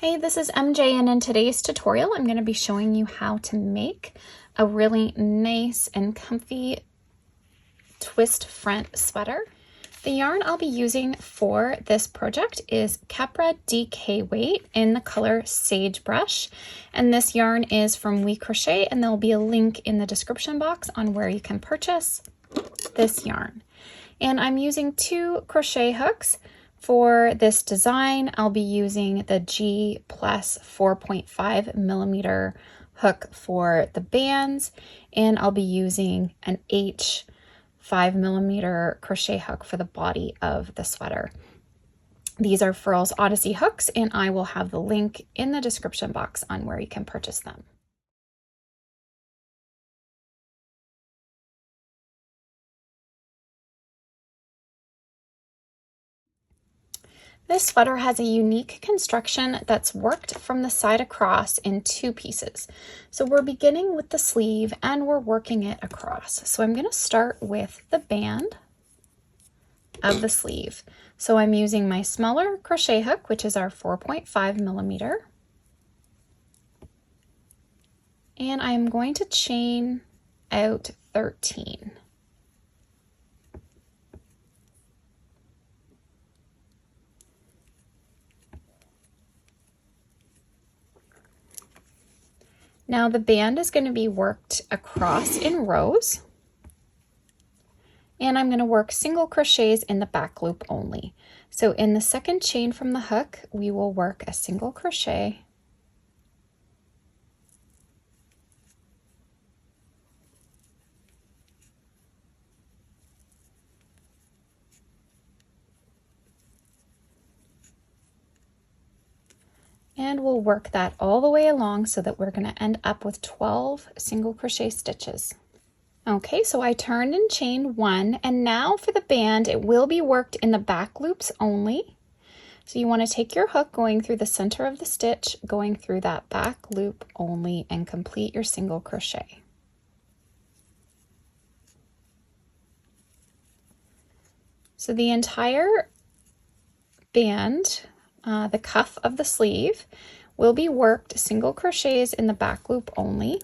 Hey, this is MJ, and in today's tutorial I'm going to be showing you how to make a really nice and comfy twist front sweater. The yarn I'll be using for this project is Capra DK weight in the color Sagebrush, and this yarn is from WeCrochet, and there'll be a link in the description box on where you can purchase this yarn. And I'm using 2 crochet hooks. For this design, I'll be using the G plus 4.5 millimeter hook for the bands, and I'll be using an H 5 millimeter crochet hook for the body of the sweater. These are Furls Odyssey hooks, and I will have the link in the description box on where you can purchase them. This sweater has a unique construction that's worked from the side across in 2 pieces. So we're beginning with the sleeve and we're working it across. So I'm going to start with the band of the sleeve. So I'm using my smaller crochet hook, which is our 4.5 millimeter. And I'm going to chain out 13. Now the band is going to be worked across in rows, and I'm going to work single crochets in the back loop only. So in the second chain from the hook, we will work a single crochet, and we'll work that all the way along so that we're going to end up with 12 single crochet stitches. Okay, so I turned and chained 1, and now for the band, it will be worked in the back loops only. So you want to take your hook going through the center of the stitch, going through that back loop only, and complete your single crochet. So the entire band, the cuff of the sleeve, will be worked single crochets in the back loop only.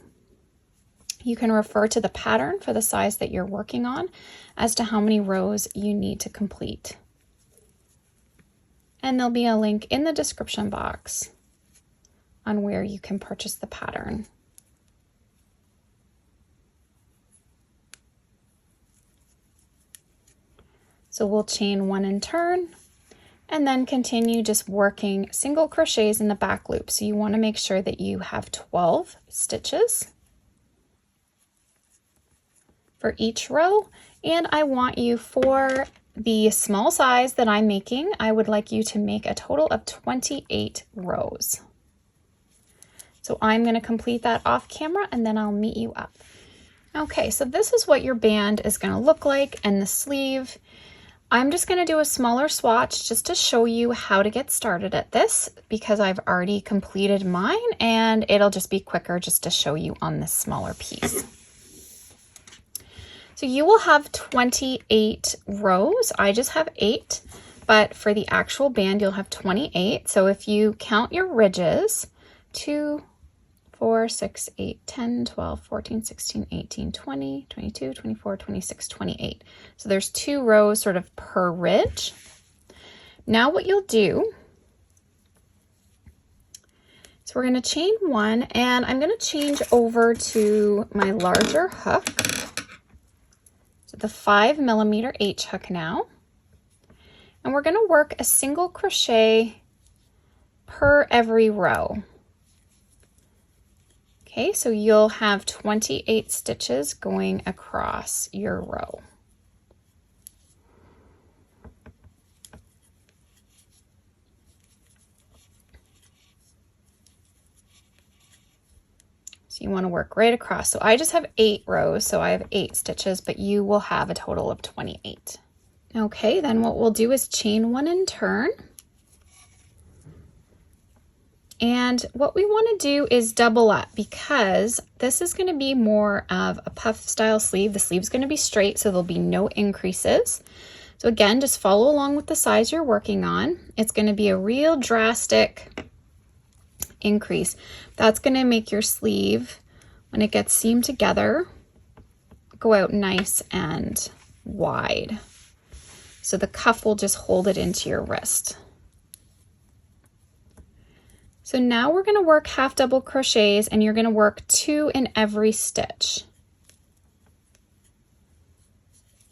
You can refer to the pattern for the size that you're working on as to how many rows you need to complete. And there'll be a link in the description box on where you can purchase the pattern. So we'll chain 1 and turn, and then continue just working single crochets in the back loop. So you want to make sure that you have 12 stitches for each row. And I want you, for the small size that I'm making, I would like you to make a total of 28 rows. So I'm going to complete that off camera, and then I'll meet you up. Okay, so this is what your band is going to look like, and the sleeve. I'm just going to do a smaller swatch just to show you how to get started at this, because I've already completed mine, and it'll just be quicker just to show you on this smaller piece. So you will have 28 rows. I just have 8, but for the actual band, you'll have 28. So if you count your ridges, 2, 4, 6, 8, 10, 12, 14, 16, 18, 20, 22, 24, 26, 28. So there's 2 rows sort of per ridge. Now what you'll do, so we're going to chain 1, and I'm going to change over to my larger hook, so the 5 millimeter H hook now, and we're going to work a single crochet per every row. Okay, so you'll have 28 stitches going across your row. So you want to work right across. So I just have 8 rows, so I have 8 stitches, but you will have a total of 28. Okay, then what we'll do is chain 1 and turn. And what we want to do is double up, because this is going to be more of a puff style sleeve. The sleeve's going to be straight, so there'll be no increases. So again, just follow along with the size you're working on. It's going to be a real drastic increase. That's going to make your sleeve, when it gets seamed together, go out nice and wide. So the cuff will just hold it into your wrist. So now we're going to work half double crochets, and you're going to work 2 in every stitch.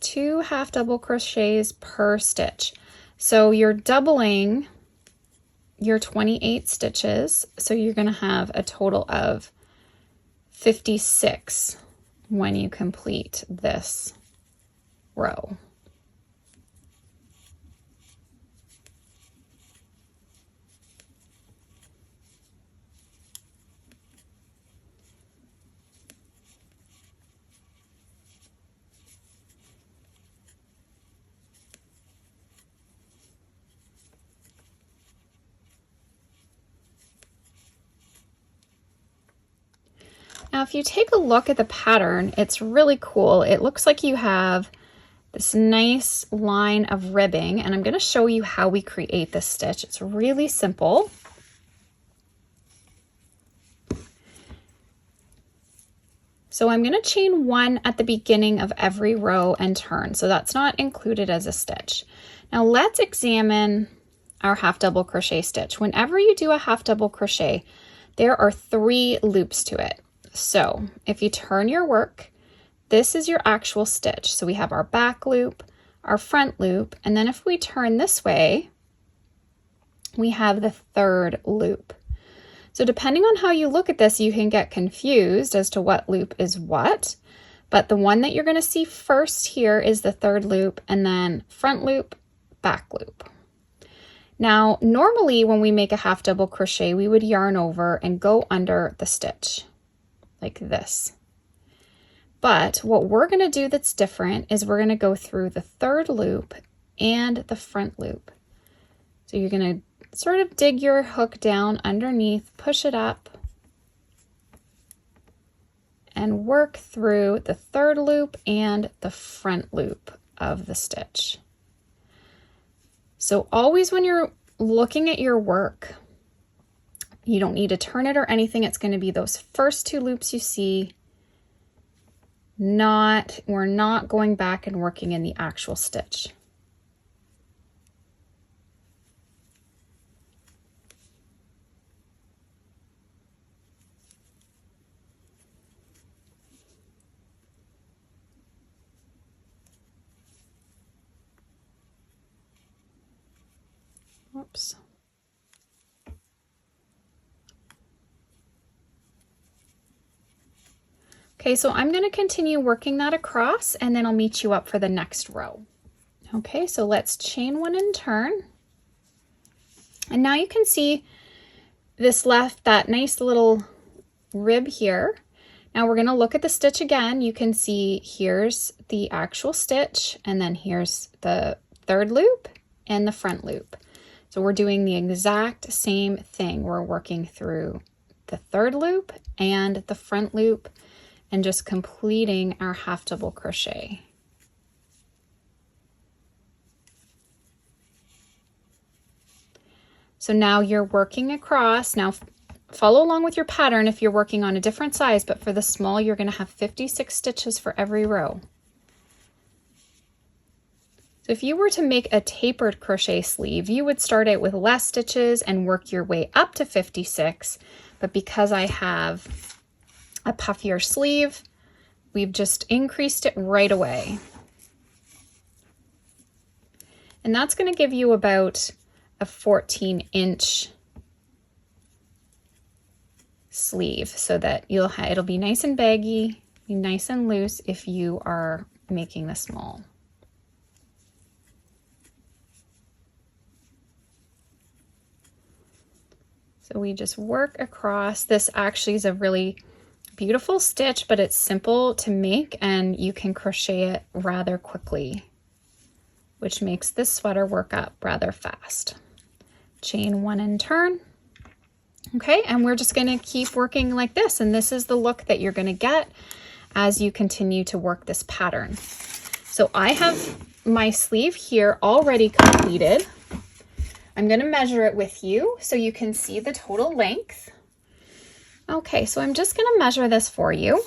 2 half double crochets per stitch. So you're doubling your 28 stitches. So you're going to have a total of 56 when you complete this row. Now, if you take a look at the pattern, it's really cool. It looks like you have this nice line of ribbing, and I'm going to show you how we create this stitch. It's really simple. So I'm going to chain 1 at the beginning of every row and turn. So that's not included as a stitch. Now let's examine our half double crochet stitch. Whenever you do a half double crochet, there are 3 loops to it. So if you turn your work, this is your actual stitch. So we have our back loop, our front loop, and then if we turn this way, we have the 3rd loop. So depending on how you look at this, you can get confused as to what loop is what, but the one that you're going to see first here is the 3rd loop, and then front loop, back loop. Now, normally when we make a half double crochet, we would yarn over and go under the stitch like this. But what we're going to do that's different is we're going to go through the 3rd loop and the front loop. So you're going to sort of dig your hook down underneath, push it up, and work through the 3rd loop and the front loop of the stitch. So always when you're looking at your work, you don't need to turn it or anything. It's going to be those first 2 loops you see. We're not going back and working in the actual stitch. Whoops. Okay, so I'm going to continue working that across, and then I'll meet you up for the next row. Okay, so let's chain 1 and turn. And now you can see this left that nice little rib here. Now we're going to look at the stitch again. You can see here's the actual stitch, and then here's the 3rd loop and the front loop. So we're doing the exact same thing. We're working through the 3rd loop and the front loop and just completing our half double crochet. So now you're working across. Now follow along with your pattern if you're working on a different size, but for the small, you're going to have 56 stitches for every row. So if you were to make a tapered crochet sleeve, you would start out with less stitches and work your way up to 56. But because I have a puffier sleeve, we've just increased it right away. And that's going to give you about a 14-inch sleeve so that it'll be nice and baggy, be nice and loose if you are making the small. So we just work across. This actually is a really beautiful stitch, but it's simple to make and you can crochet it rather quickly, which makes this sweater work up rather fast. Chain 1 and turn. Okay, and we're just going to keep working like this, and this is the look that you're going to get as you continue to work this pattern. So I have my sleeve here already completed. I'm going to measure it with you so you can see the total length. Okay, so I'm just going to measure this for you.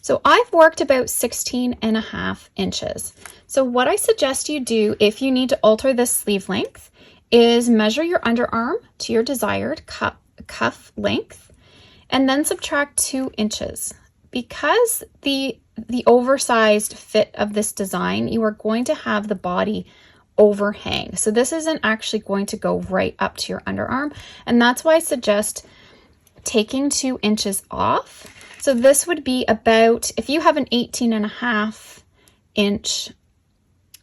So I've worked about 16.5 inches. So what I suggest you do if you need to alter this sleeve length is measure your underarm to your desired cuff length and then subtract 2 inches. Because the oversized fit of this design, you are going to have the body overhang. So this isn't actually going to go right up to your underarm. And that's why I suggest taking 2 inches off. So this would be about, if you have an 18.5 inch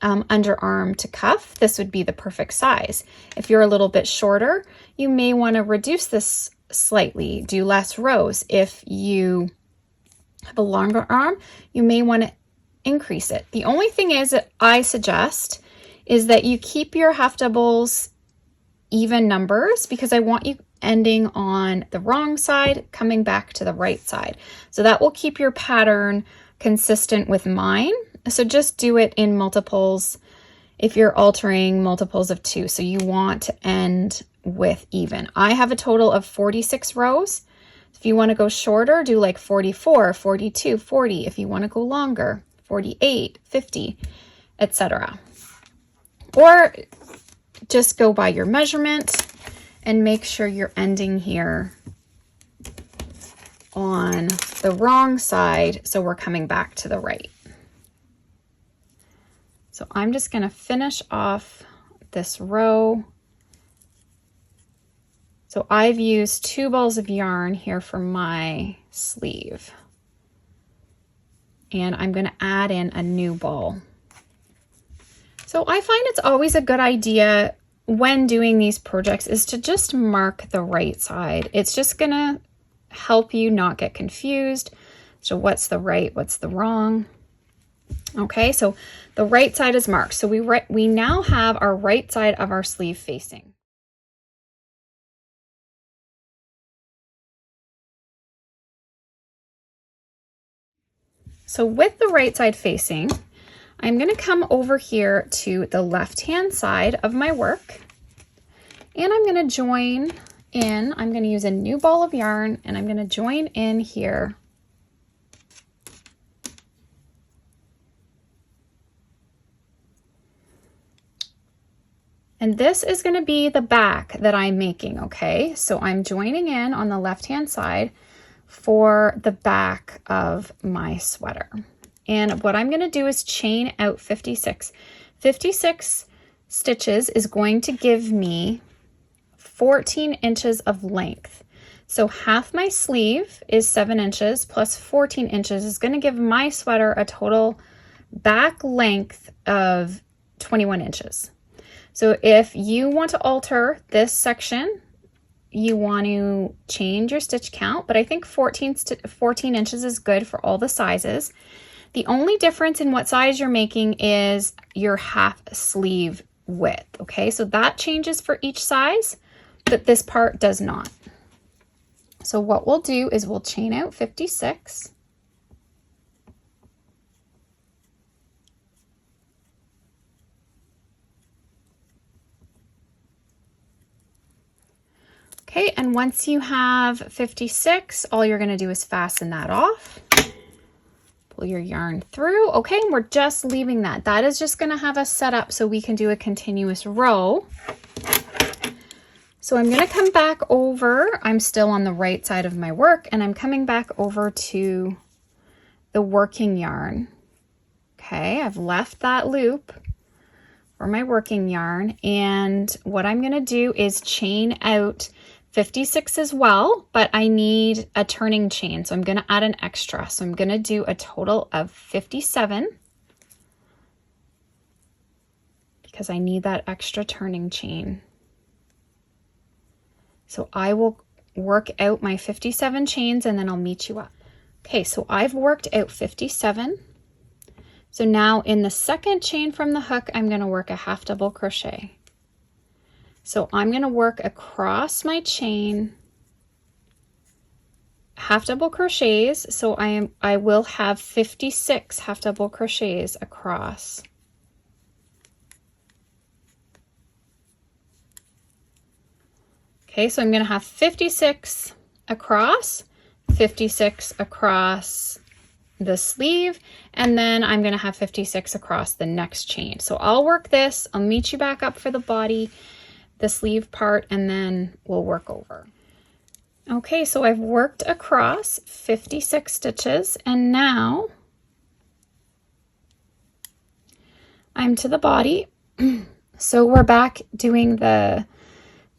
underarm to cuff, this would be the perfect size. If you're a little bit shorter, you may want to reduce this slightly, do less rows. If you have a longer arm, you may want to increase it. The only thing is that I suggest is that you keep your half doubles even numbers, because I want you ending on the wrong side, coming back to the right side. So that will keep your pattern consistent with mine. So just do it in multiples if you're altering multiples of 2. So you want to end with even. I have a total of 46 rows. If you want to go shorter, do like 44, 42, 40. If you want to go longer, 48, 50, etc. Or just go by your measurement and make sure you're ending here on the wrong side, so we're coming back to the right. So I'm just going to finish off this row. So I've used 2 balls of yarn here for my sleeve. And I'm going to add in a new ball. So I find it's always a good idea when doing these projects is to just mark the right side. It's just going to help you not get confused. So what's the right, what's the wrong? Okay, so the right side is marked. So we now have our right side of our sleeve facing. So with the right side facing, I'm going to come over here to the left-hand side of my work, and I'm going to join in. I'm going to use a new ball of yarn, and I'm going to join in here. And this is going to be the back that I'm making, okay? So I'm joining in on the left-hand side for the back of my sweater. And what I'm going to do is chain out 56. 56 stitches is going to give me 14 inches of length. So half my sleeve is 7 inches plus 14 inches is going to give my sweater a total back length of 21 inches. So if you want to alter this section, you want to change your stitch count, but I think 14 inches is good for all the sizes. The only difference in what size you're making is your half sleeve width, okay? So that changes for each size, but this part does not. So what we'll do is we'll chain out 56. Okay, and once you have 56, all you're going to do is fasten that off. Pull your yarn through. Okay, and we're just leaving that. That is just going to have us set up so we can do a continuous row. So I'm going to come back over. I'm still on the right side of my work, and I'm coming back over to the working yarn. Okay, I've left that loop for my working yarn, and what I'm going to do is chain out 56 as well, but I need a turning chain, so I'm going to add an extra. So I'm going to do a total of 57 because I need that extra turning chain. So I will work out my 57 chains and then I'll meet you up. Okay, so I've worked out 57. So now in the second chain from the hook, I'm going to work a half double crochet. So I'm going to work across my chain half double crochets. So I will have 56 half double crochets across. Okay, so I'm going to have 56 across, 56 across the sleeve, and then I'm going to have 56 across the next chain. So I'll work this, I'll meet you back up for the body, the sleeve part, and then we'll work over. Okay, so I've worked across 56 stitches, and now I'm to the body. So we're back doing the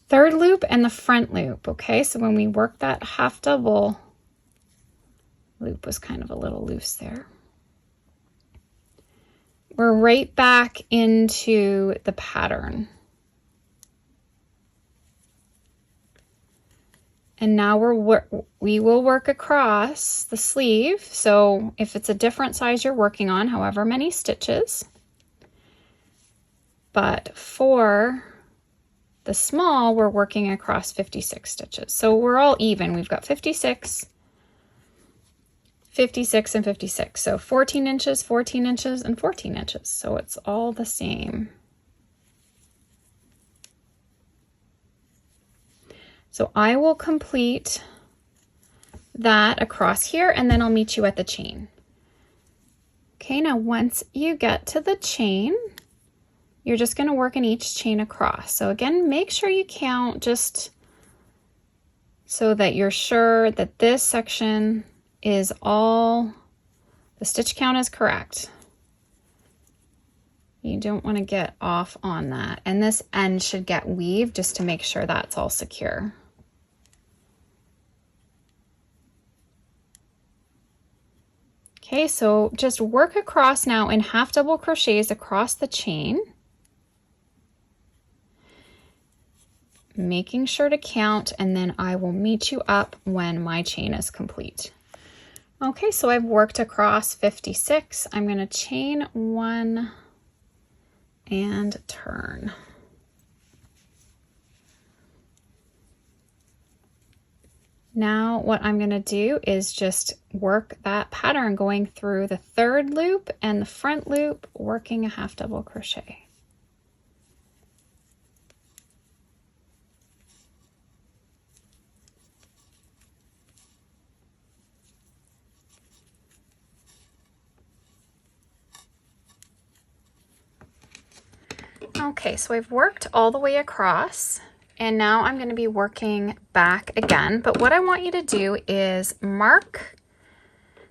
third loop and the front loop. Okay, so when we work that half double, loop was kind of a little loose there. We're right back into the pattern. And now we will work across the sleeve. So if it's a different size you're working on, however many stitches. But for the small, we're working across 56 stitches. So we're all even. We've got 56, 56, and 56. So 14 inches, 14 inches, and 14 inches. So it's all the same. So I will complete that across here, and then I'll meet you at the chain. Okay, now once you get to the chain, you're just going to work in each chain across. So again, make sure you count just so that you're sure that this section is all, the stitch count is correct. You don't want to get off on that. And this end should get weaved just to make sure that's all secure. Okay, so just work across now in half double crochets across the chain, making sure to count, and then I will meet you up when my chain is complete. Okay, so I've worked across 56. I'm going to chain 1 and turn. Now what I'm going to do is just work that pattern going through the third loop and the front loop, working a half double crochet. Okay, so I've worked all the way across, and now I'm going to be working back again. But what I want you to do is mark,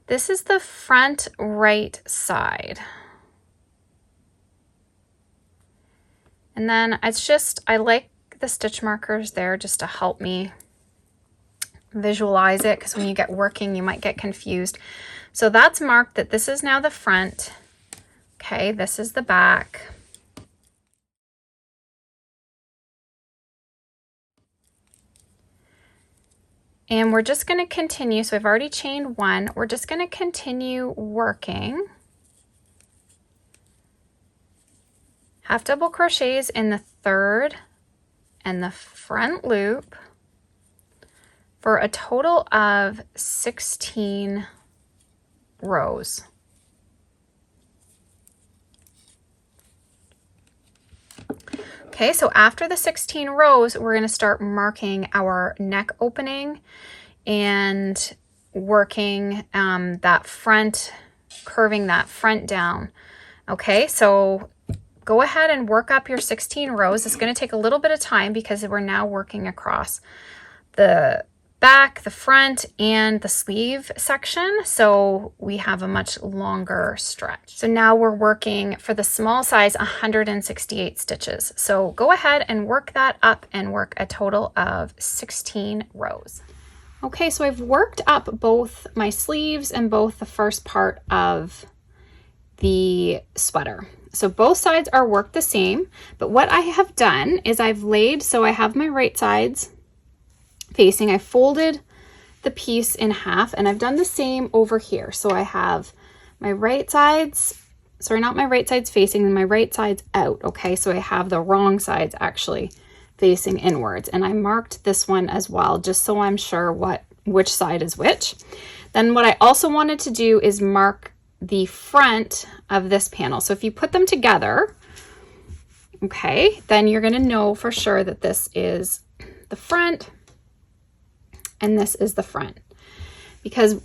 this is the front right side. And then it's just, I like the stitch markers there just to help me visualize it, because when you get working, you might get confused. So that's marked that this is now the front. Okay, this is the back. And we're just going to continue. So I've already chained 1. We're just going to continue working half double crochets in the third and the front loop for a total of 16 rows. Okay, so after the 16 rows, we're going to start marking our neck opening and working that front, curving that front down. Okay, so go ahead and work up your 16 rows. It's going to take a little bit of time because we're now working across the back, the front, and the sleeve section, so we have a much longer stretch. So now we're working for the small size 168 stitches. So go ahead and work that up and work a total of 16 rows. Okay, so I've worked up both my sleeves and both the first part of the sweater. So both sides are worked the same, but what I have done is I've laid, so I have my right sides facing, I folded the piece in half, and I've done the same over here. So I have my right sides, sorry, not my right sides facing, and my right sides out. Okay, so I have the wrong sides actually facing inwards, and I marked this one as well, just so I'm sure which side is which. Then what I also wanted to do is mark the front of this panel. So if you put them together, okay, then you're going to know for sure that this is the front and this is the front. Because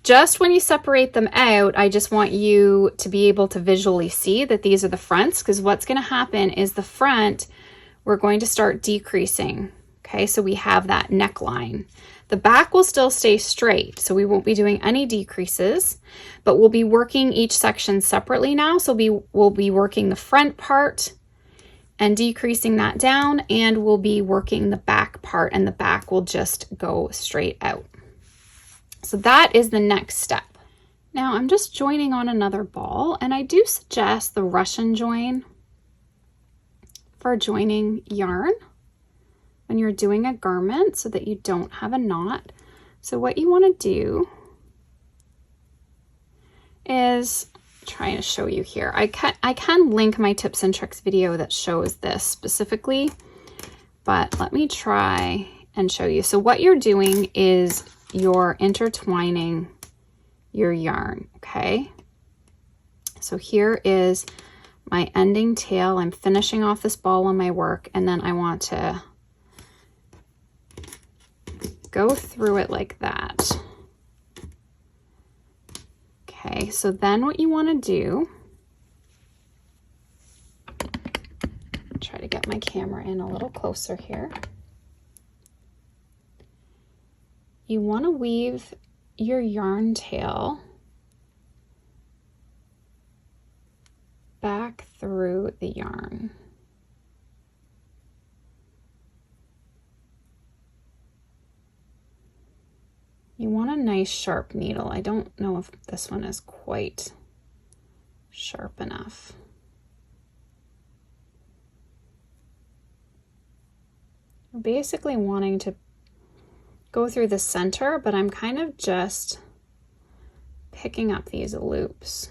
just when you separate them out, I just want you to be able to visually see that these are the fronts, because what's going to happen is the front, we're going to start decreasing. Okay, so we have that neckline. The back will still stay straight, so we won't be doing any decreases, but we'll be working each section separately now. So we'll be working the front part and decreasing that down, and we'll be working the back part, and the back will just go straight out. So that is the next step. Now I'm just joining on another ball, and I do suggest the Russian join for joining yarn when you're doing a garment so that you don't have a knot. So what you want to do is, trying to show you here, I can link my tips and tricks video that shows this specifically, but let me try and show you. So what you're doing is you're intertwining your yarn, okay? So here is my ending tail. I'm finishing off this ball on my work, and then I want to go through it like that. Okay, so then what you want to do, try to get my camera in a little closer here. You want to weave your yarn tail back through the yarn. You want a nice sharp needle. I don't know if this one is quite sharp enough. We're basically wanting to go through the center, but I'm kind of just picking up these loops.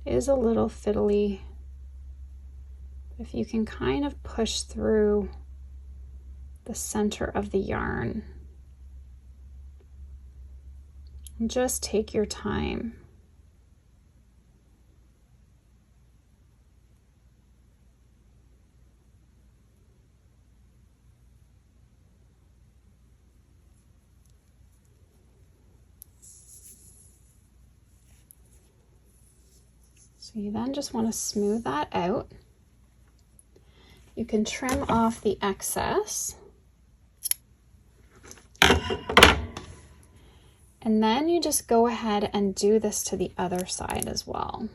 It is a little fiddly. If you can kind of push through the center of the yarn, and just take your time. So you then just want to smooth that out. You can trim off the excess. And then you just go ahead and do this to the other side as well.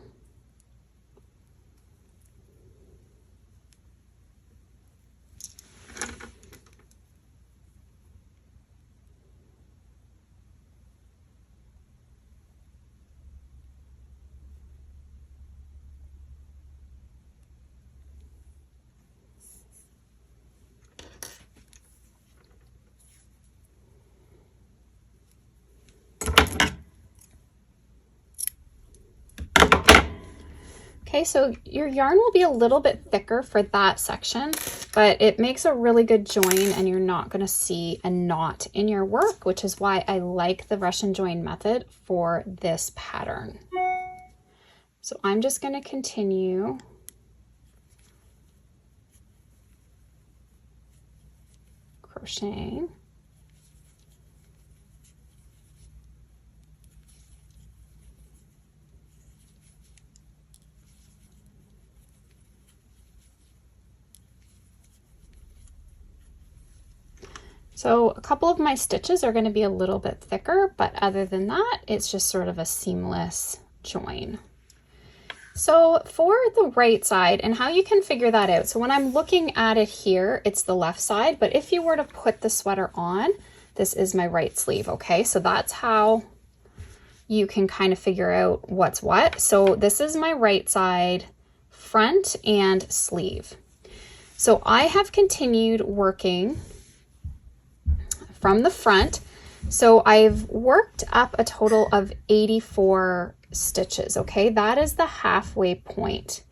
Okay, so your yarn will be a little bit thicker for that section, but it makes a really good join and you're not going to see a knot in your work, which is why I like the Russian join method for this pattern. So I'm just going to continue crocheting. So a couple of my stitches are going to be a little bit thicker, but other than that, it's just sort of a seamless join. So for the right side, and how you can figure that out. So when I'm looking at it here, it's the left side, but if you were to put the sweater on, this is my right sleeve, okay? So that's how you can kind of figure out what's what. So this is my right side, front and sleeve. So I have continued working from the front. So I've worked up a total of 84 stitches, okay? That is the halfway point.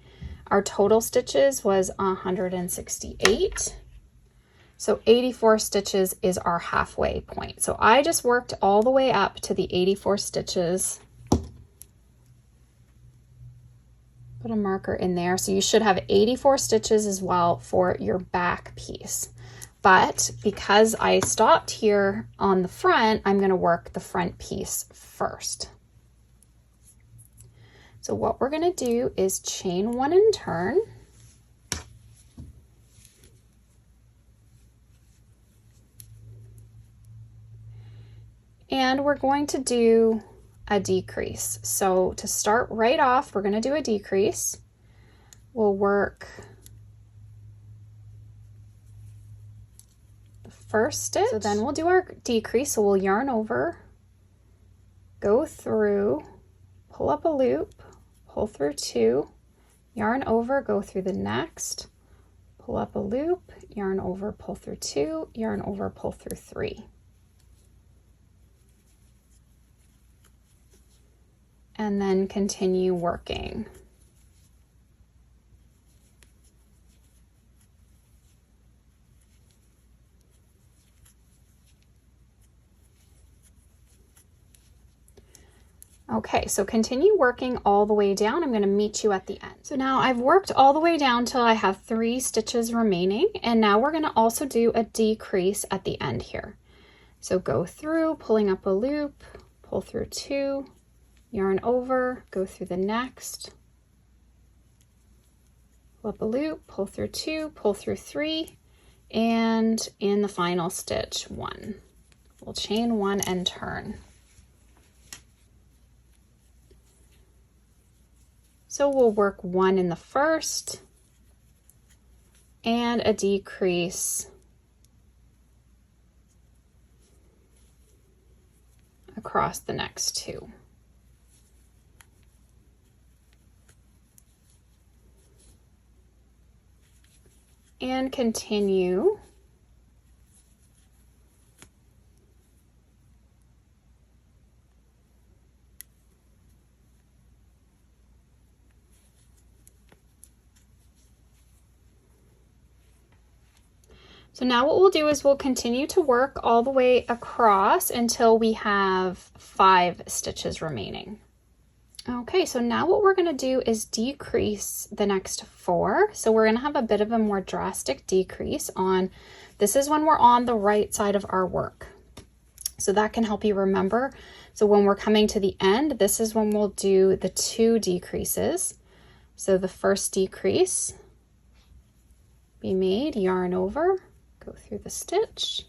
Our total stitches was 168. So 84 stitches is our halfway point. So I just worked all the way up to the 84 stitches. Put a marker in there. So you should have 84 stitches as well for your back piece. But because I stopped here on the front, I'm going to work the front piece first. So what we're going to do is chain 1 and turn. And we're going to do a decrease. So to start right off, we're going to do a decrease. We'll work the first stitch. So then we'll do our decrease. So we'll yarn over, go through, pull up a loop, pull through 2, yarn over, go through the next, pull up a loop, yarn over, pull through 2, yarn over, pull through 3. And then continue working. Okay, so continue working all the way down. I'm going to meet you at the end. So now I've worked all the way down till I have 3 stitches remaining, and now we're going to also do a decrease at the end here. So go through, pulling up a loop, pull through 2, yarn over, go through the next, pull up a loop, pull through 2, pull through 3, and in the final stitch 1. We'll chain 1 and turn. So we'll work 1 in the first and a decrease across the next 2. And continue. So now what we'll do is we'll continue to work all the way across until we have 5 stitches remaining. Okay, so now what we're going to do is decrease the next 4. So we're going to have a bit of a more drastic decrease on, this is when we're on the right side of our work. So that can help you remember. So when we're coming to the end, this is when we'll do the 2 decreases. So the first decrease, be made, yarn over, go through the stitch,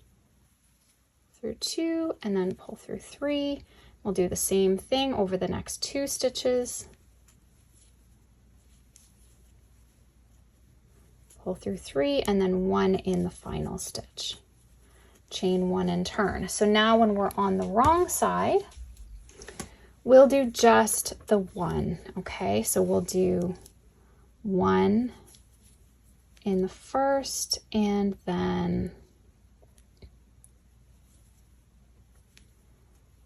through 2, and then pull through 3. We'll do the same thing over the next 2 stitches. Pull through 3 and then 1 in the final stitch. Chain 1 and turn. So now when we're on the wrong side, we'll do just the 1, okay? So we'll do 1 in the first and then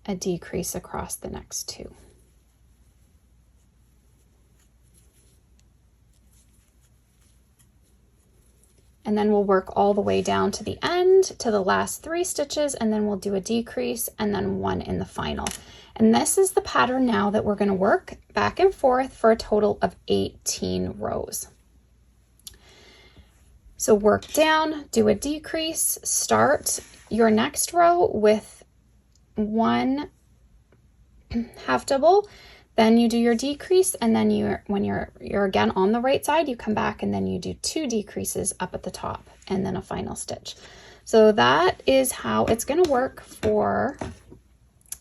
a decrease across the next 2. And then we'll work all the way down to the end to the last 3 stitches, and then we'll do a decrease and then 1 in the final. And this is the pattern now that we're going to work back and forth for a total of 18 rows. So work down, do a decrease, start your next row with 1 half double, then you do your decrease, and then when you're again on the right side, you come back and then you do 2 decreases up at the top and then a final stitch. So that is how it's going to work for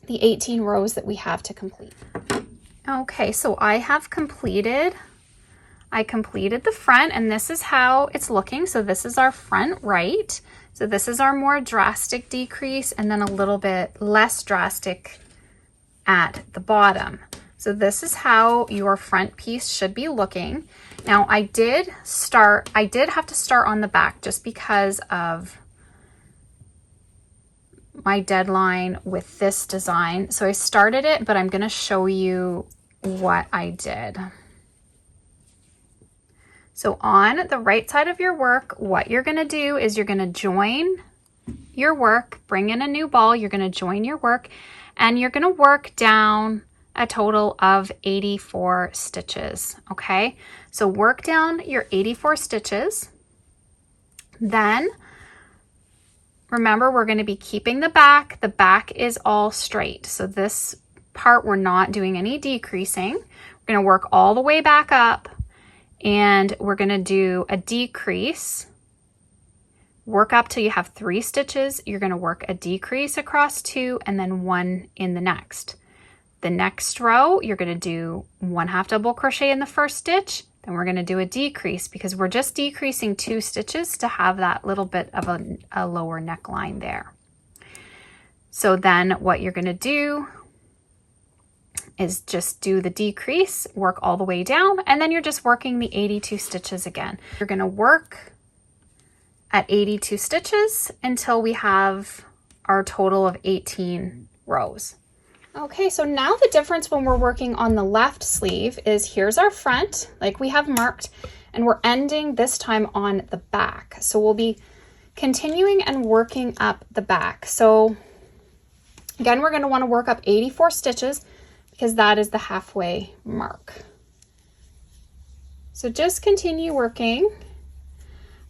the 18 rows that we have to complete. Okay, so I completed the front, and this is how it's looking. So this is our front right. So this is our more drastic decrease, and then a little bit less drastic at the bottom. So this is how your front piece should be looking. Now I did have to start on the back just because of my deadline with this design. So I started it, but I'm going to show you what I did. So on the right side of your work, what you're going to do is you're going to join your work, bring in a new ball, you're going to join your work, and you're going to work down a total of 84 stitches, okay? So work down your 84 stitches. Then remember, we're going to be keeping the back. The back is all straight. So this part, we're not doing any decreasing. We're going to work all the way back up, and we're going to do a decrease. Work up till you have 3 stitches. You're going to work a decrease across 2 and then 1 in the next. The next row, you're going to do 1 half double crochet in the first stitch. Then we're going to do a decrease because we're just decreasing 2 stitches to have that little bit of a lower neckline there. So then what you're going to do is just do the decrease, work all the way down, and then you're just working the 82 stitches again. You're going to work at 82 stitches until we have our total of 18 rows. Okay, so now the difference when we're working on the left sleeve is here's our front, like we have marked, and we're ending this time on the back. So we'll be continuing and working up the back. So again, we're going to want to work up 84 stitches because that is the halfway mark. So just continue working.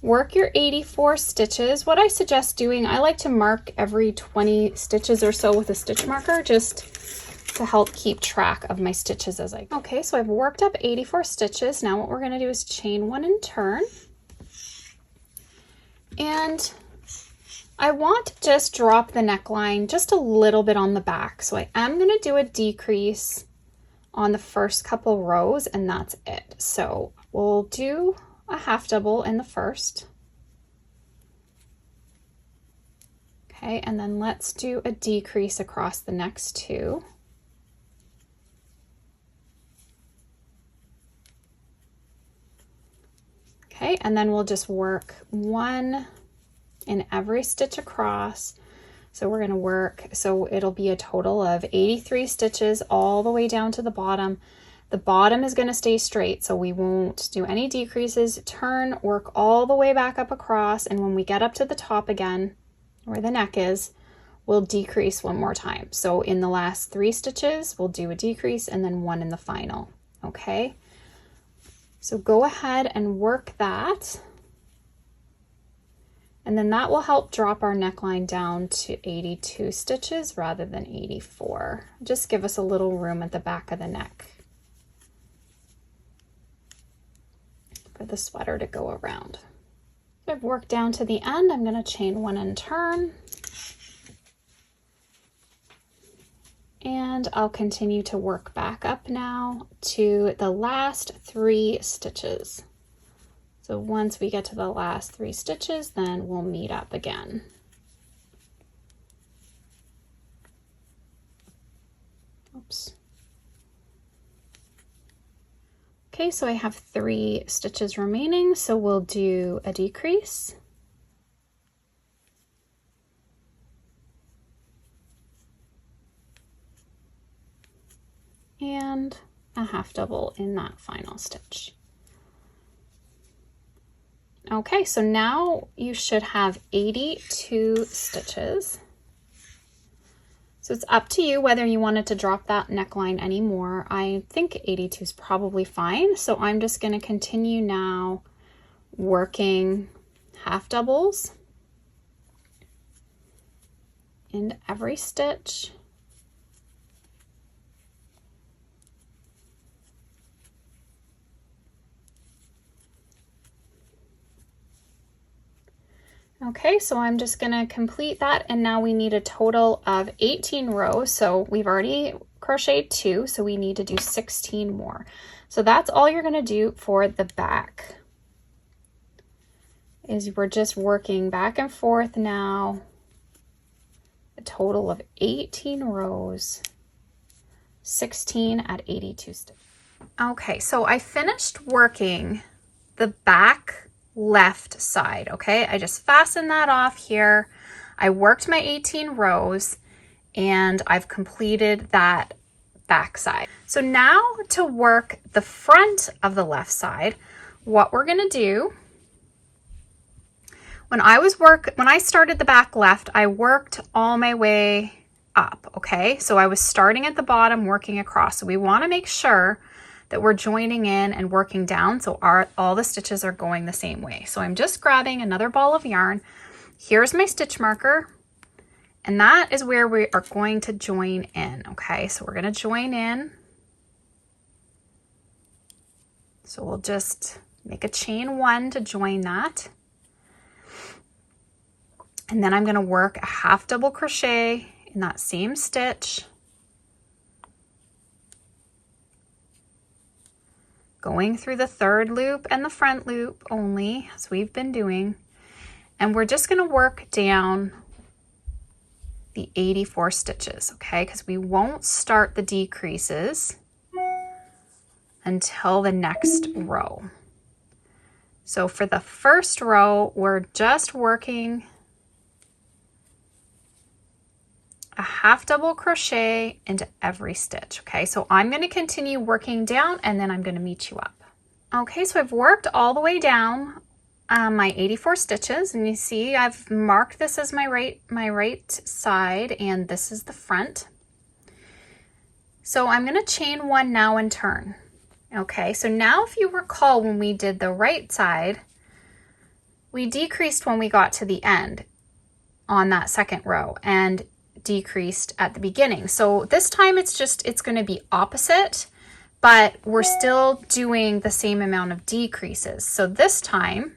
Work your 84 stitches. What I suggest doing, I like to mark every 20 stitches or so with a stitch marker just to help keep track of my stitches as I go. Okay, so I've worked up 84 stitches. Now what we're going to do is chain 1 and turn. And I want to just drop the neckline just a little bit on the back. So I am going to do a decrease on the first couple rows, and that's it. So we'll do a half double in the first. Okay, and then let's do a decrease across the next 2. Okay, and then we'll just work 1 in every stitch across. So we're going to work, so it'll be a total of 83 stitches all the way down to the bottom. The bottom is going to stay straight, so we won't do any decreases. Turn, work all the way back up across, and when we get up to the top again, where the neck is, we'll decrease 1 more time. So in the last 3 stitches, we'll do a decrease and then 1 in the final, okay? So go ahead and work that. And then that will help drop our neckline down to 82 stitches rather than 84. Just give us a little room at the back of the neck for the sweater to go around. I've worked down to the end. I'm going to chain 1 and turn. And I'll continue to work back up now to the last 3 stitches. So once we get to the last 3 stitches, then we'll meet up again. Oops. Okay, so I have 3 stitches remaining, so we'll do a decrease. And a half double in that final stitch. Okay, so now you should have 82 stitches. So it's up to you whether you wanted to drop that neckline anymore. I think 82 is probably fine. So I'm just going to continue now working half doubles in every stitch. Okay, so I'm just going to complete that, and now we need a total of 18 rows. So we've already crocheted 2, so we need to do 16 more. So that's all you're going to do for the back. Is we're just working back and forth now. A total of 18 rows, 16 at 82 stitches. Okay, so I finished working the back left side. Okay, I just fastened that off here. I worked my 18 rows and I've completed that back side. So now to work the front of the left side, what we're going to do, when I started the back left, I worked all my way up, okay? So I was starting at the bottom, working across. So we want to make sure that we're joining in and working down so all the stitches are going the same way. So I'm just grabbing another ball of yarn. Here's my stitch marker, and that is where we are going to join in, okay? So we're going to join in. So we'll just make a chain 1 to join that. And then I'm going to work a half double crochet in that same stitch, going through the 3rd loop and the front loop only, as we've been doing. And we're just going to work down the 84 stitches, okay? Because we won't start the decreases until the next row. So for the first row, we're just working a half double crochet into every stitch, okay? So I'm going to continue working down and then I'm going to meet you up. Okay, so I've worked all the way down my 84 stitches, and you see I've marked this as my right side, and this is the front. So I'm going to chain 1 now and turn. Okay, so now if you recall, when we did the right side, we decreased when we got to the end on that 2nd row and decreased at the beginning. So this time it's going to be opposite, but we're still doing the same amount of decreases. So this time,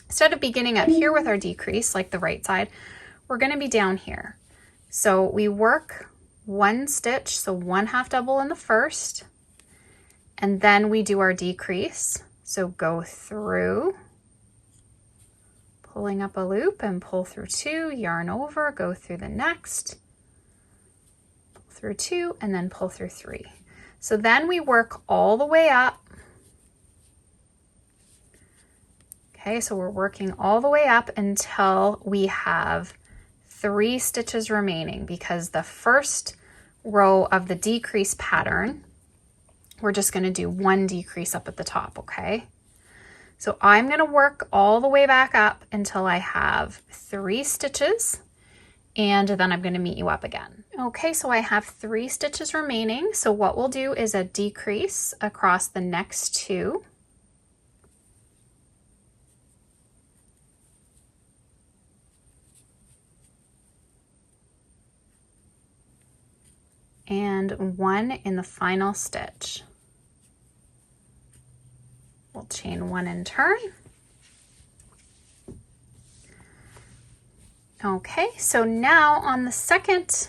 instead of beginning up here with our decrease like the right side, we're going to be down here. So we work 1 stitch, so 1 half double in the first, and then we do our decrease. So go through, pulling up a loop and pull through 2, yarn over, go through the next, pull through 2, and then pull through 3. So then we work all the way up. Okay, so we're working all the way up until we have 3 stitches remaining, because the first row of the decrease pattern, we're just going to do 1 decrease up at the top, okay? So I'm going to work all the way back up until I have 3 stitches, and then I'm going to meet you up again. Okay, so I have 3 stitches remaining. So what we'll do is a decrease across the next 2. And 1 in the final stitch. We'll chain 1 and turn. Okay, so now on the second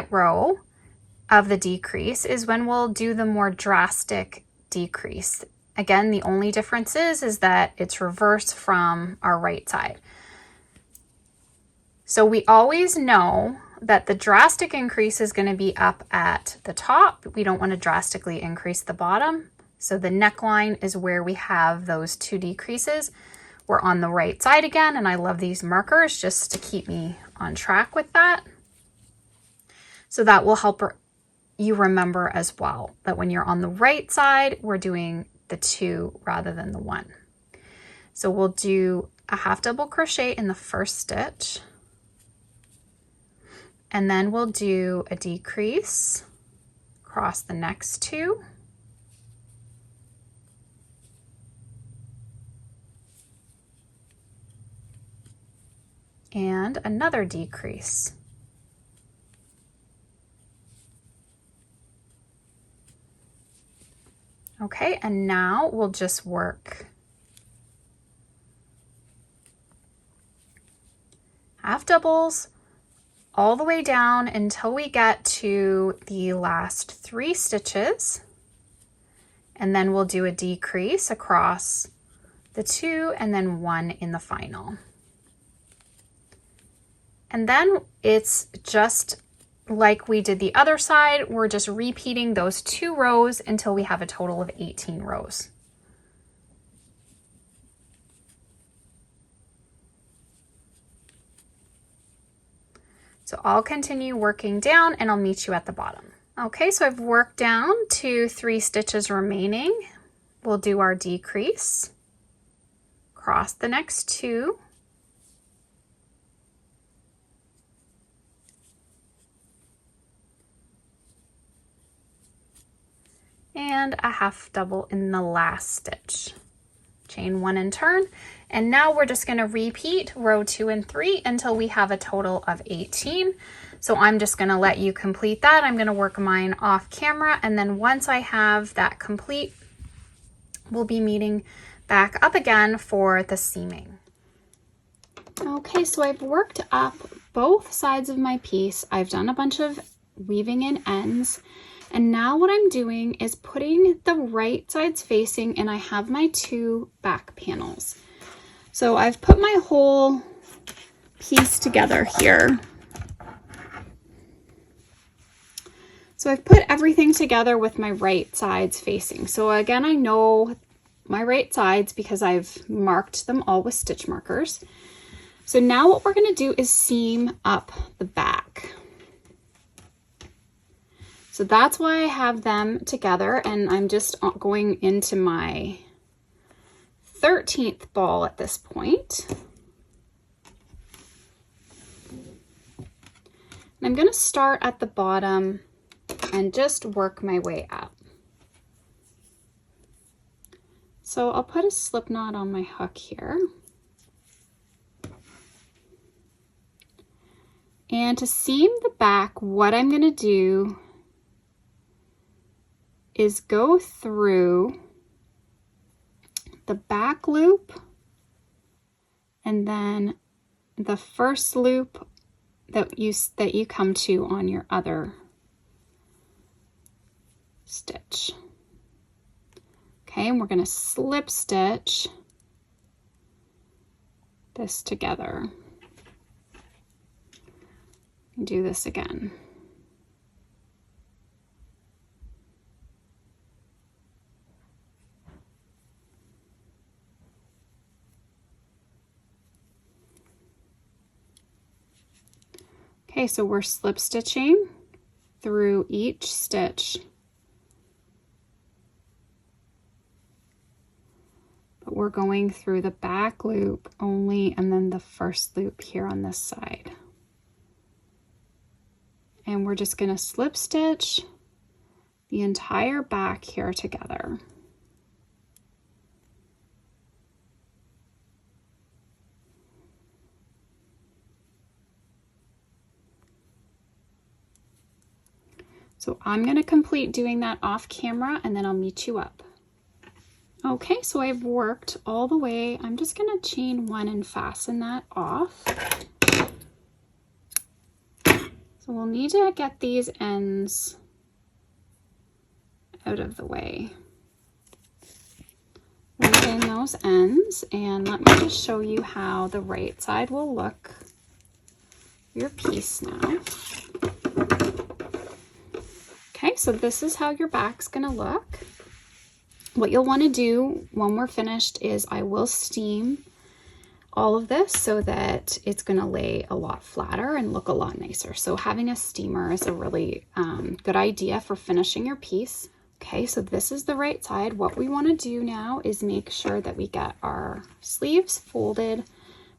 row of the decrease is when we'll do the more drastic decrease. Again, the only difference is that it's reversed from our right side. So we always know that the drastic increase is going to be up at the top. We don't want to drastically increase the bottom. So the neckline is where we have those 2 decreases. We're on the right side again, and I love these markers just to keep me on track with that. So that will help you remember as well, that when you're on the right side, we're doing the 2 rather than the 1. So we'll do a half double crochet in the first stitch, and then we'll do a decrease across the next 2. And another decrease. Okay, and now we'll just work half doubles all the way down until we get to the last 3 stitches, and then we'll do a decrease across the 2 and then 1 in the final. And then it's just like we did the other side, we're just repeating those 2 rows until we have a total of 18 rows. So I'll continue working down and I'll meet you at the bottom. Okay, so I've worked down to 3 stitches remaining. We'll do our decrease, cross the next 2, and a half double in the last stitch. Chain 1 and turn, and now we're just going to repeat row 2 and 3 until we have a total of 18. So I'm just going to let you complete that. I'm going to work mine off camera, and then once I have that complete, we'll be meeting back up again for the seaming. Okay, so I've worked up both sides of my piece. I've done a bunch of weaving in ends, and now what I'm doing is putting the right sides facing, and I have my 2 back panels. So I've put my whole piece together here. So I've put everything together with my right sides facing. So again, I know my right sides because I've marked them all with stitch markers. So now what we're going to do is seam up the back. So that's why I have them together, and I'm just going into my 13th ball at this point. And I'm going to start at the bottom and just work my way up. So I'll put a slip knot on my hook here. And to seam the back, what I'm going to do is go through the back loop and then the first loop that you come to on your other stitch. Okay, and we're going to slip stitch this together. Do this again. Okay, so we're slip stitching through each stitch, but we're going through the back loop only and then the first loop here on this side. And we're just going to slip stitch the entire back here together. So I'm going to complete doing that off camera and then I'll meet you up. Okay, so I've worked all the way. I'm just going to chain 1 and fasten that off. So we'll need to get these ends out of the way. Weave in those ends, and let me just show you how the right side will look for your piece now. Okay, so this is how your back's gonna look. What you'll want to do when we're finished is I will steam all of this so that it's going to lay a lot flatter and look a lot nicer. So having a steamer is a really good idea for finishing your piece. Okay, so this is the right side. What we want to do now is make sure that we get our sleeves folded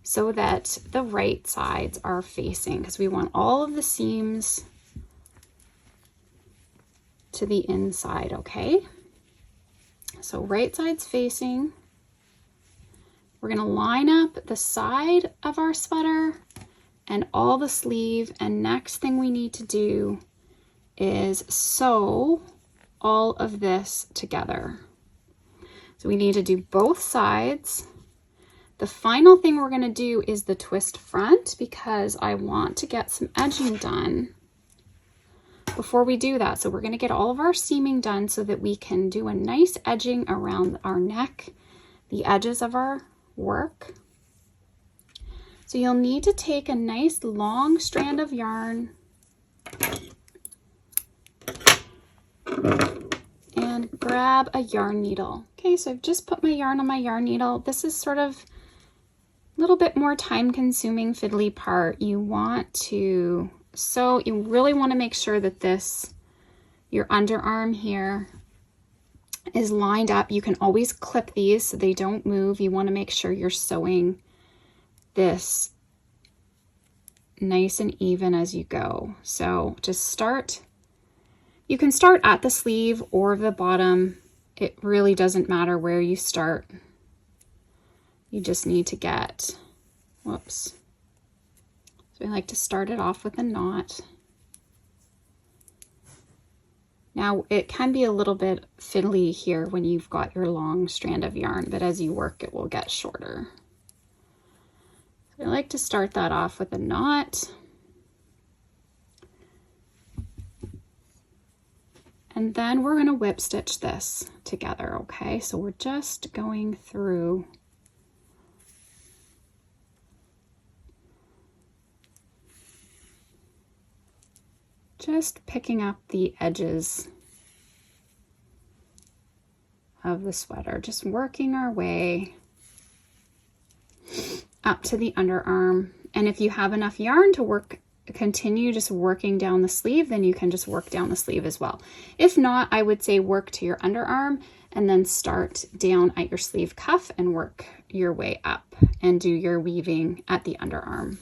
so that the right sides are facing, because we want all of the seams to the inside, okay? So right side's facing. We're going to line up the side of our sweater and all the sleeve, and next thing we need to do is sew all of this together. So we need to do both sides. The final thing we're going to do is the twist front, because I want to get some edging done before we do that. So we're going to get all of our seaming done so that we can do a nice edging around our neck, the edges of our work. So you'll need to take a nice long strand of yarn and grab a yarn needle. Okay, so I've just put my yarn on my yarn needle. This is sort of a little bit more time consuming fiddly part. You want to sew, you really want to make sure that this, your underarm here, is lined up. You can always clip these so they don't move. You want to make sure you're sewing this nice and even as you go. So just start You can start at the sleeve or the bottom. It really doesn't matter where you start. You just need to get, whoops. So I like to start it off with a knot. Now it can be a little bit fiddly here when you've got your long strand of yarn, but as you work it will get shorter. So I like to start that off with a knot. And then we're going to whip stitch this together, okay? So we're just going through just picking up the edges of the sweater, just working our way up to the underarm. And if you have enough yarn to continue just working down the sleeve, then you can just work down the sleeve as well. If not, I would say work to your underarm and then start down at your sleeve cuff and work your way up and do your weaving at the underarm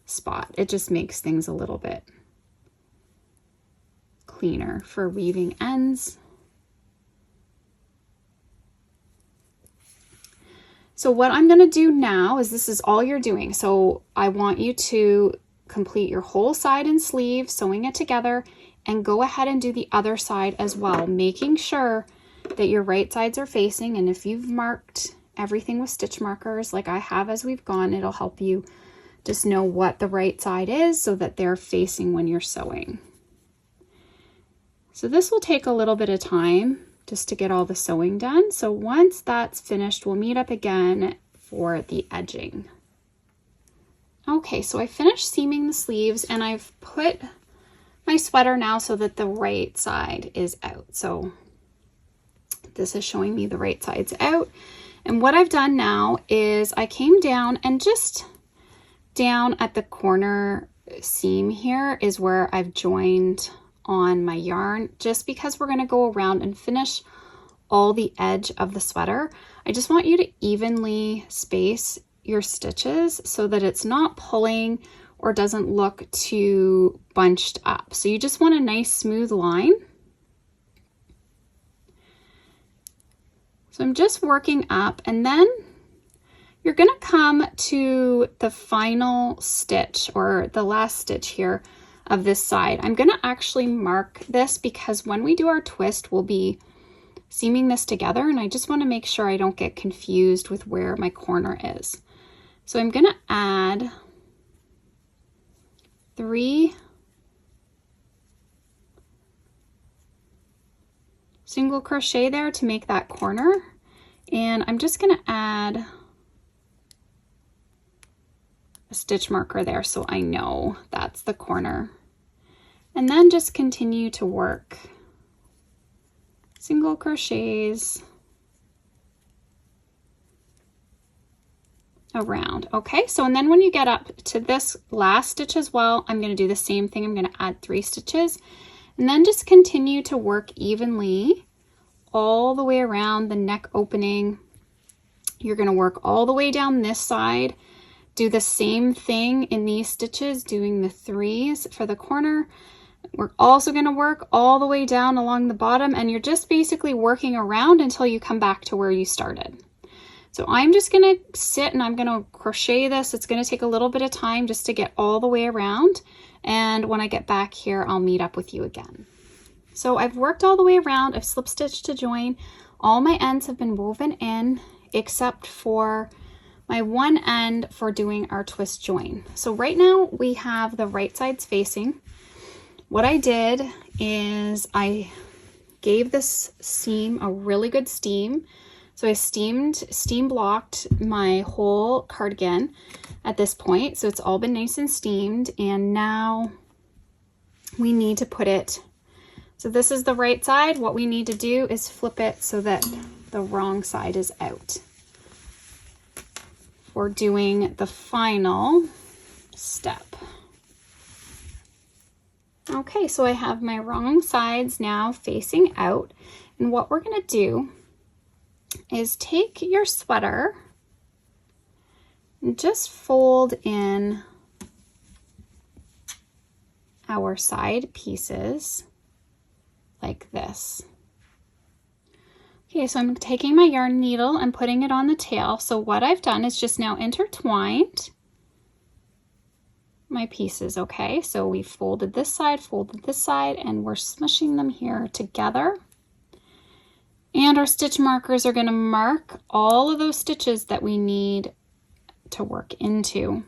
spot. It just makes things a little bit cleaner for weaving ends. So what I'm going to do now is, this is all you're doing. So I want you to complete your whole side and sleeve, sewing it together, and go ahead and do the other side as well, making sure that your right sides are facing. And if you've marked everything with stitch markers like I have as we've gone, it'll help you just know what the right side is so that they're facing when you're sewing. So this will take a little bit of time just to get all the sewing done. So once that's finished, we'll meet up again for the edging. Okay, so I finished seaming the sleeves and I've put my sweater now so that the right side is out. So this is showing me the right side's out. And what I've done now is I came down and just down at the corner seam here is where I've joined on my yarn, just because we're going to go around and finish all the edge of the sweater. I just want you to evenly space your stitches so that it's not pulling or doesn't look too bunched up. So you just want a nice smooth line. So I'm just working up, and then you're going to come to the final stitch, or the last stitch here of this side. I'm going to actually mark this because when we do our twist, we'll be seaming this together, and I just want to make sure I don't get confused with where my corner is. So I'm going to add 3 single crochet there to make that corner, and I'm just going to add a stitch marker there so I know that's the corner, and then just continue to work single crochets around. Okay, so and then when you get up to this last stitch as well, I'm going to do the same thing. I'm going to add 3 stitches and then just continue to work evenly all the way around the neck opening. You're going to work all the way down this side. Do the same thing in these stitches, doing the 3s for the corner. We're also going to work all the way down along the bottom, and you're just basically working around until you come back to where you started. So I'm just going to sit and I'm going to crochet this. It's going to take a little bit of time just to get all the way around, and when I get back here I'll meet up with you again. So I've worked all the way around. I've slip stitched to join. All my ends have been woven in except for my one end for doing our twist join. So right now we have the right sides facing. What I did is I gave this seam a really good steam. So I steam blocked my whole cardigan at this point. So it's all been nice and steamed, and now we need to put it. So this is the right side. What we need to do is flip it so that the wrong side is out. We're doing the final step. Okay, so I have my wrong sides now facing out, and what we're going to do is take your sweater and just fold in our side pieces like this. Okay, so I'm taking my yarn needle and putting it on the tail. So what I've done is just now intertwined my pieces, okay? So we folded this side, and we're smushing them here together. And our stitch markers are going to mark all of those stitches that we need to work into.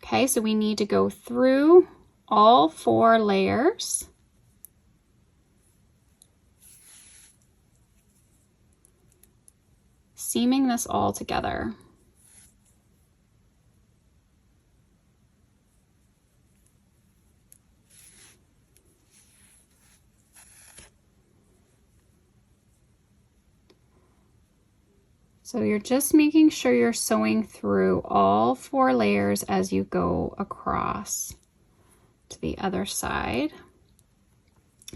Okay, so we need to go through all 4 layers. Seaming this all together. So you're just making sure you're sewing through all 4 layers as you go across to the other side.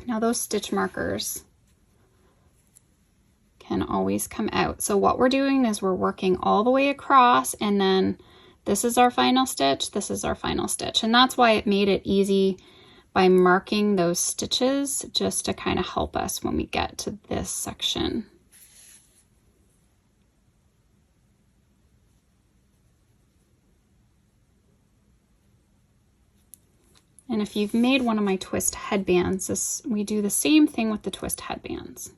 Now those stitch markers can always come out. So what we're doing is we're working all the way across, and then this is our final stitch, this is our final stitch. And that's why it made it easy by marking those stitches, just to kind of help us when we get to this section. And if you've made one of my twist headbands, we do the same thing with the twist headbands.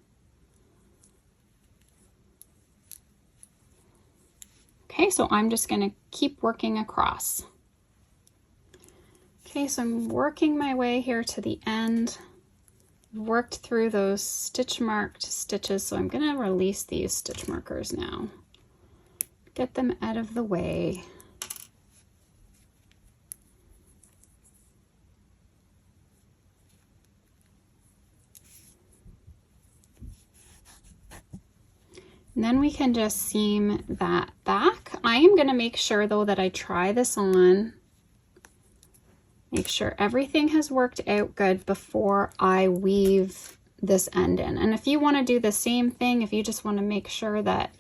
Okay, so I'm just going to keep working across. Okay, so I'm working my way here to the end. Worked through those stitch marked stitches, so I'm going to release these stitch markers now. Get them out of the way. And then we can just seam that back. I am going to make sure though that I try this on. Make sure everything has worked out good before I weave this end in. And if you want to do the same thing, if you just want to make sure that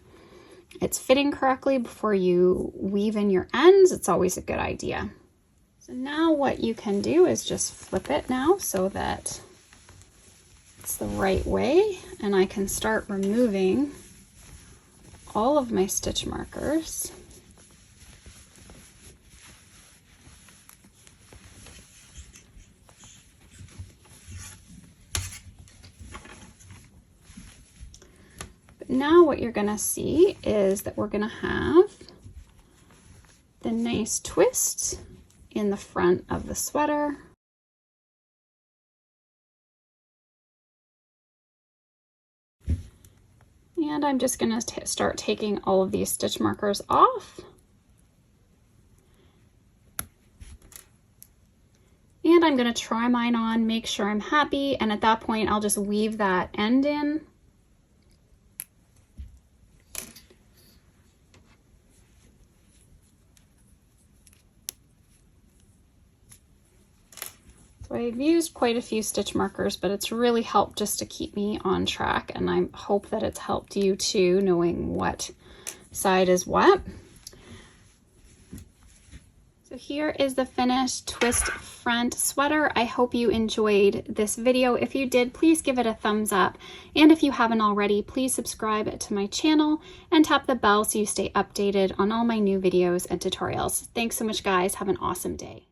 it's fitting correctly before you weave in your ends, it's always a good idea. So now what you can do is just flip it now so that it's the right way, and I can start removing all of my stitch markers. But now what you're going to see is that we're going to have the nice twist in the front of the sweater. And I'm just going to start taking all of these stitch markers off. And I'm going to try mine on, make sure I'm happy, and at that point I'll just weave that end in. So I've used quite a few stitch markers, but it's really helped just to keep me on track, and I hope that it's helped you too, knowing what side is what. So here is the finished twist front sweater. I hope you enjoyed this video. If you did, please give it a thumbs up. And if you haven't already, please subscribe to my channel and tap the bell so you stay updated on all my new videos and tutorials. Thanks so much, guys. Have an awesome day.